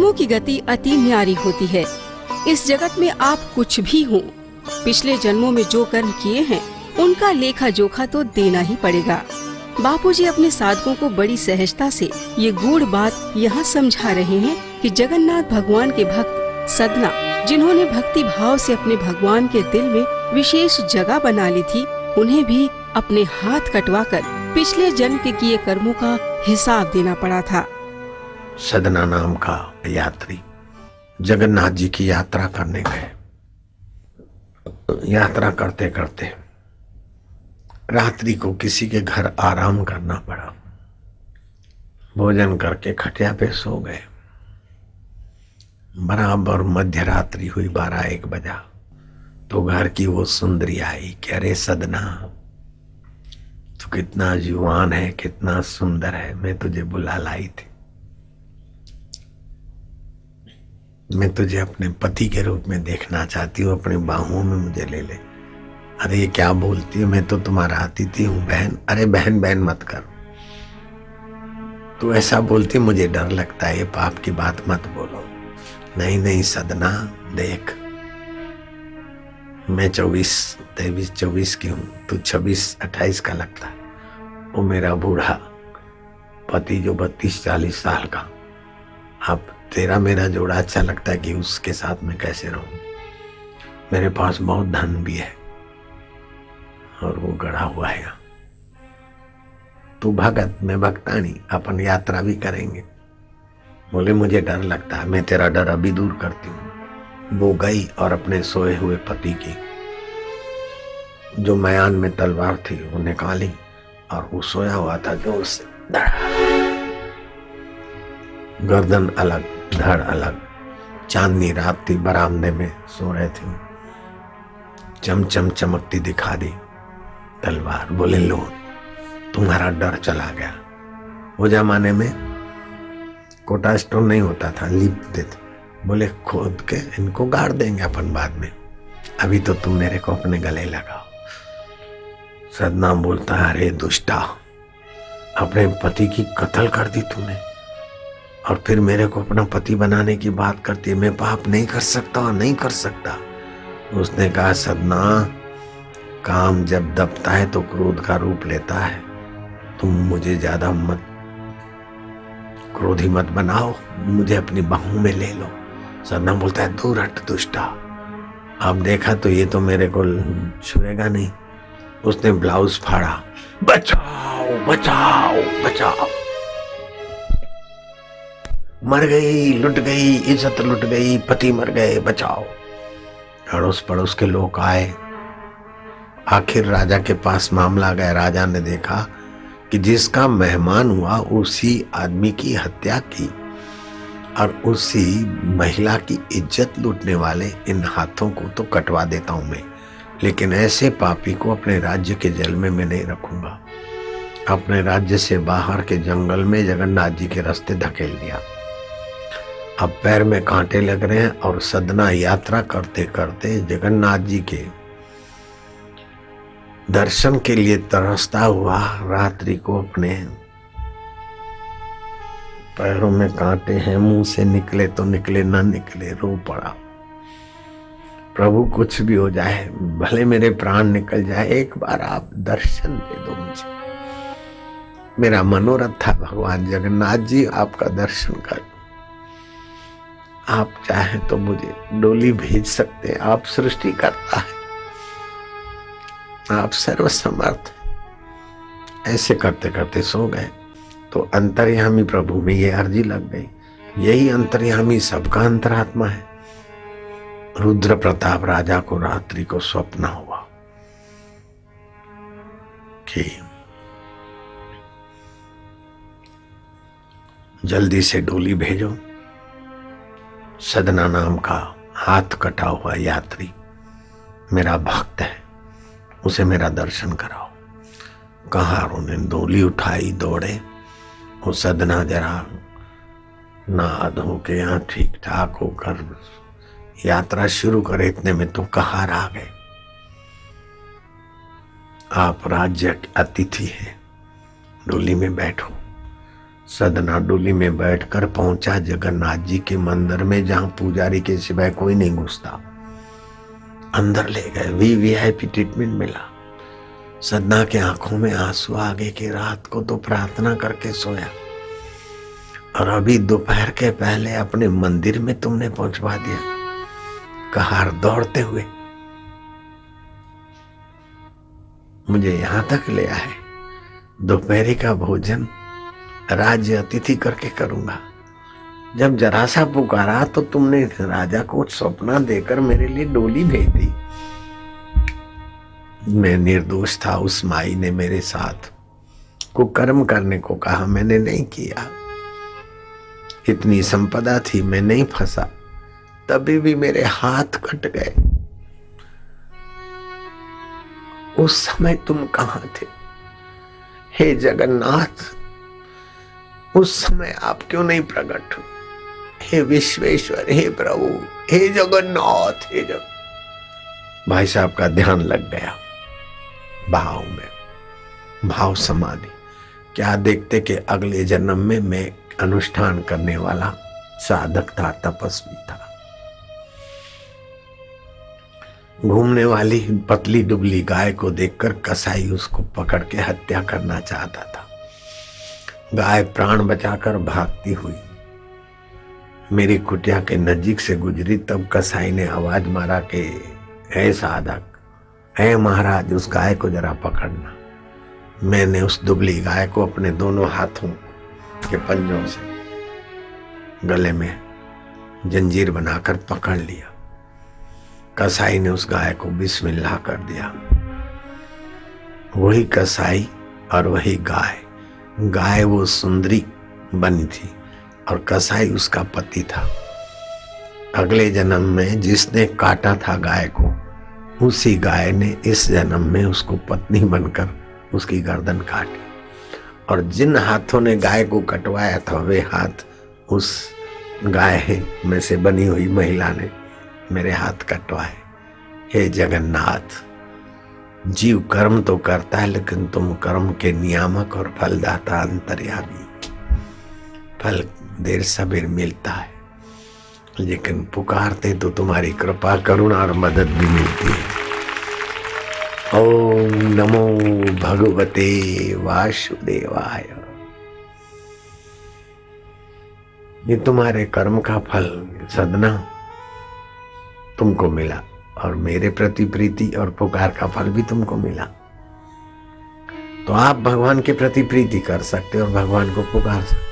कर्मों की गति अति न्यारी होती है। इस जगत में आप कुछ भी हो, पिछले जन्मों में जो कर्म किए हैं उनका लेखा जोखा तो देना ही पड़ेगा। बापूजी अपने साधकों को बड़ी सहजता से ये गूढ़ बात यहाँ समझा रहे हैं कि जगन्नाथ भगवान के भक्त सदना, जिन्होंने भक्ति भाव से अपने भगवान के दिल में विशेष जगह बना ली थी, उन्हें भी अपने हाथ कटवाकर पिछले जन्म के किए कर्मों का हिसाब देना पड़ा था। सदना नाम का यात्री जगन्नाथ जी की यात्रा करने गए। यात्रा करते करते रात्रि को किसी के घर आराम करना पड़ा। भोजन करके खटिया पे सो गए। बराबर मध्य रात्रि हुई, 12-1 बजा तो घर की वो सुंदरी आई कि अरे सदना, तू कितना जुआन है, कितना सुंदर है, मैं तुझे बुला लाई थी। मैं तुझे अपने पति के रूप में देखना चाहती हूँ, अपनी बाहों में मुझे ले ले। अरे ये क्या बोलती है, मैं तो तुम्हारा अतिथि हूँ बहन। अरे बहन बहन मत कर, तू ऐसा बोलती मुझे डर लगता है, ये पाप की बात मत बोलो। नहीं नहीं सदना, देख मैं 23-24 की हूँ, तू 26-28 का लगता है। वो मेरा बूढ़ा पति जो 32-40 साल का, अब तेरा मेरा जोड़ा अच्छा लगता है कि उसके साथ मैं कैसे रहूं। मेरे पास बहुत धन भी है और वो गड़ा हुआ है। तू भगत, मैं भक्तानी, अपन यात्रा भी करेंगे। बोले मुझे डर लगता है, मैं तेरा डर अभी दूर करती हूँ। वो गई और अपने सोए हुए पति की जो मयान में तलवार थी वो निकाली और वो सोया हुआ था जो उससे गर्दन अलग, धड़ अलग। चांदनी रात थी, बरामदे में सो रहे थे। चमचम चमकती दिखा दी तलवार। बोले लो, तुम्हारा डर चला गया। वो जमाने में कोटा स्टोन नहीं होता था, लीप देते। बोले खोद के इनको गाड़ देंगे अपन बाद में, अभी तो तुम मेरे को अपने गले लगाओ। सदना बोलता है, अरे दुष्टा, अपने पति की कत्ल कर दी तूने और फिर मेरे को अपना पति बनाने की बात करती है। मैं पाप नहीं कर सकता, नहीं कर सकता। उसने कहा, सदना, काम जब दबता है तो क्रोध का रूप लेता है। तुम मुझे ज्यादा मत क्रोधी मत बनाओ, मुझे अपनी बाहों में ले लो। सदना बोलता है, दूर हट दुष्टा। अब देखा तो ये तो मेरे को छुएगा नहीं। उसने ब्लाउज फाड़ा, बचाओ बचाओ बचाओ। मर गई, लुट गई, इज्जत लुट गई, पति मर गए, बचाओ। अड़ोस पड़ोस के लोग आए। आखिर राजा के पास मामला गया। राजा ने देखा कि जिसका मेहमान हुआ उसी आदमी की हत्या की और उसी महिला की इज्जत लूटने वाले इन हाथों को तो कटवा देता हूं मैं, लेकिन ऐसे पापी को अपने राज्य के जेल में मैं नहीं रखूंगा। अपने राज्य से बाहर के जंगल में जगन्नाथ जी के रास्ते धकेल दिया। अब पैर में कांटे लग रहे हैं और सदना यात्रा करते करते जगन्नाथ जी के दर्शन के लिए तरसता हुआ रात्रि को अपने पैरों में कांटे हैं, मुंह से निकले तो निकले, ना निकले, रो पड़ा। प्रभु कुछ भी हो जाए, भले मेरे प्राण निकल जाए, एक बार आप दर्शन दे दो मुझे। मेरा मनोरथ था भगवान जगन्नाथ जी आपका दर्शन कर। आप चाहे तो मुझे डोली भेज सकते हैं, आप सृष्टि करता है, आप सर्वसमर्थ। ऐसे करते करते सो गए तो अंतर्यामी प्रभु में ये अर्जी लग गई। यही अंतर्यामी सबका अंतरात्मा है। रुद्र प्रताप राजा को रात्रि को स्वप्न हुआ कि जल्दी से डोली भेजो, सदना नाम का हाथ कटा हुआ यात्री मेरा भक्त है, उसे मेरा दर्शन कराओ। कहा, उन्होंने डोली उठाई, दौड़े। वो सदना जरा नहा धो के यहाँ ठीक ठाक होकर यात्रा शुरू करे, इतने में तो कहार आ गए। आप राज्य के अतिथि हैं, डोली में बैठो। सदना डोली में बैठकर पहुंचा जगन्नाथ जी के मंदिर में, जहां पुजारी के सिवाय कोई नहीं घुसता। अंदर ले गए, वीआईपी ट्रीटमेंट मिला। सदना के आंखों में आंसू आ गए कि रात को तो प्रार्थना करके सोया और अभी दोपहर के पहले अपने मंदिर में तुमने पहुंचवा दिया। कहार दौड़ते हुए मुझे यहां तक ले आए। दोपहरी का भोजन राज्य अतिथि करके करूंगा। जब जरा सा पुकारा तो तुमने राजा को सपना देकर मेरे लिए डोली भेज दी। मैं निर्दोष था, उस माई ने मेरे साथ कुकर्म करने को कहा, मैंने नहीं किया। इतनी संपदा थी, मैं नहीं फंसा, तभी भी मेरे हाथ कट गए। उस समय तुम कहां थे? हे जगन्नाथ, उस समय आप क्यों नहीं प्रकट हो? हे विश्वेश्वर, हे प्रभु, हे जगन्नाथ, हे भाई साहब का ध्यान लग गया भाव में, भाव समाधि। क्या देखते कि अगले जन्म में मैं अनुष्ठान करने वाला साधक था, तपस्वी था। घूमने वाली पतली दुबली गाय को देखकर कसाई उसको पकड़ के हत्या करना चाहता था। गाय प्राण बचाकर भागती हुई मेरी कुटिया के नजीक से गुजरी, तब कसाई ने आवाज मारा कि हे साधक, हे महाराज, उस गाय को जरा पकड़ना। मैंने उस दुबली गाय को अपने दोनों हाथों के पंजों से गले में जंजीर बनाकर पकड़ लिया। कसाई ने उस गाय को बिस्मिल्लाह कर दिया। वही कसाई और वही गाय, गाय वो सुंदरी बनी थी और कसाई उसका पति था। अगले जन्म में जिसने काटा था गाय को, उसी गाय ने इस जन्म में उसको पत्नी बनकर उसकी गर्दन काटी। और जिन हाथों ने गाय को कटवाया था, वे हाथ उस गाय में से बनी हुई महिला ने मेरे हाथ कटवाए। हे जगन्नाथ, जीव कर्म तो करता है, लेकिन तुम कर्म के नियामक और फलदाता अंतर्यामी। फल देर सबेर मिलता है, लेकिन पुकारते तो तुम्हारी कृपा, करुणा और मदद भी मिलती है। ओम नमो भगवते वासुदेवाय। ये तुम्हारे कर्म का फल सदना तुमको मिला, और मेरे प्रति प्रीति और पुकार का फल भी तुमको मिला। तो आप भगवान के प्रति प्रीति कर सकते हो और भगवान को पुकार सकते हो।